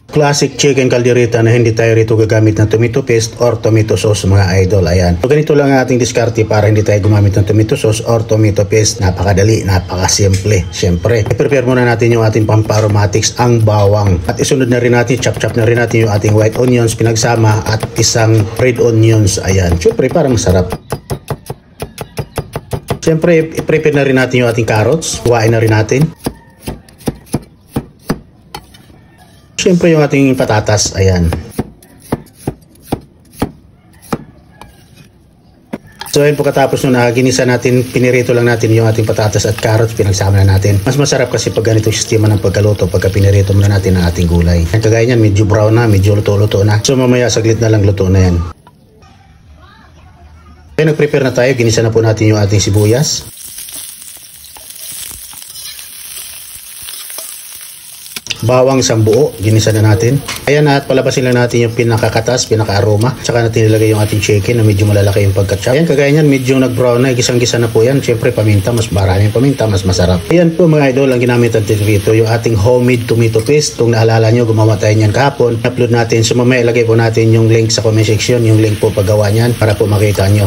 Classic chicken caldereta na hindi tayo rito gagamit ng tomato paste or tomato sauce mga idol. Ayan. So ganito lang ang ating diskarte para hindi tayo gumamit ng tomato sauce or tomato paste. Napakadali, napakasimple. Siyempre, i-prepare muna natin yung ating pampa-aromatics, ang bawang. At isunod na rin natin, chop-chop na rin natin yung ating white onions pinagsama at isang red onions. Ayan. Siyempre, para masarap. Siyempre, i-prepare na rin natin yung ating carrots. Huwain na rin natin. Siyempre yung ating patatas, ayan. So ayun, pagkatapos nung ginisa natin, pinirito lang natin yung ating patatas at carrots, pinagsama na natin. Mas masarap kasi pag ganitong sistema ng pagkaluto, pagka pinirito muna natin ang ating gulay. Ang kagaya niyan, medyo brown na, medyo luto-luto na. So mamaya saglit na lang luto na yan. Kaya nag-prepare na tayo, ginisa na po natin yung ating sibuyas. Bawang isang buo, ginisa na natin. Ayan, at palabasin lang natin yung pinakakatas, pinaka-aroma. Tsaka natin nilagay yung ating chicken na medyo malalaki yung pagka-chop. Ayan, kagaya niyan, medyo nag-brown na, gisang-gisa na po yan. Siyempre, paminta, mas maraming paminta, mas masarap. Ayan po mga idol, ang ginamit natin dito, yung ating homemade tomato paste. Kung naalala nyo, gumawa tayo niyan kahapon. Upload natin. So mamaya ilagay po natin yung link sa comment section, yung link po paggawa niyan para po makita nyo.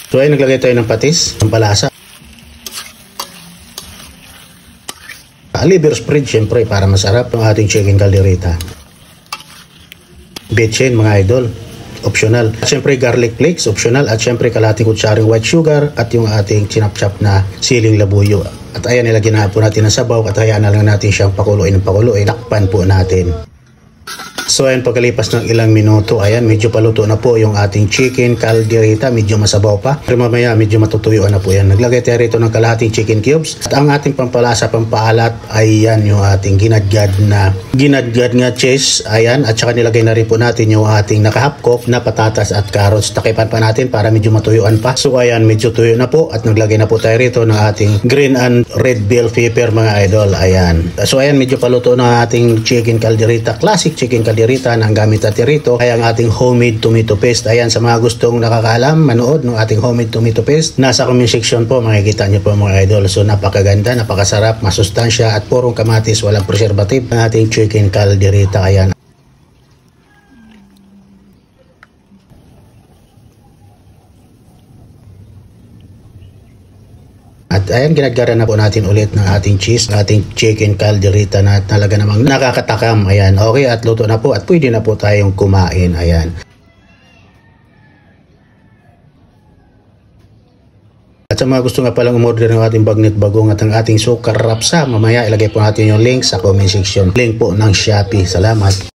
So ayun, naglagay tayo ng patis, ng palasa. Liver spread, syempre, para masarap yung ating chicken caldereta. Betchin, mga idol, optional. At syempre, garlic flakes, optional. At syempre, kalahating kutsaring white sugar at yung ating chinap-chop na siling labuyo. At ayan, nilagyan na po natin ng sabaw at hayaan na lang natin siyang pakuluin ng pakuluin. Takpan po natin. So ayan, pagkalipas ng ilang minuto, ayan, medyo paluto na po yung ating chicken caldereta, medyo masabaw pa. Pero mamaya, medyo matutuyuan na po yan. Naglagay tayo rito ng kalahating chicken cubes. At ang ating pampalasa, pampaalat, ay yan yung ating ginadgad nga cheese. Ayan, at saka nilagay na rin po natin yung ating naka-half-cook na patatas at carrots. Takipan pa natin para medyo matuyuan pa. So ayan, medyo tuyo na po at naglagay na po tayo rito ng ating green and red bell pepper, mga idol. Ayan. So ayan, medyo paluto na ating chicken caldereta, classic chicken caldereta na ang gamit natin rito ay ang ating homemade tomato paste. Ayan, sa mga gustong nakakaalam, manood ng ating homemade tomato paste, nasa comment section po, makikita nyo po mga idol. So napakaganda, napakasarap, masustansya at purong kamatis, walang preservative ang ating chicken caldereta. Ayan. At ayan, ginagara na po natin ulit ng ating cheese, ating chicken caldereta na talaga namang nakakatakam. Ayan, okay, at luto na po at pwede na po tayong kumain. Ayan. At sa mga gusto nga palang umorder ng ating bagnet bagong at ang ating sukar rapsa, mamaya ilagay po natin yung link sa comment section. Link po ng Shopee. Salamat.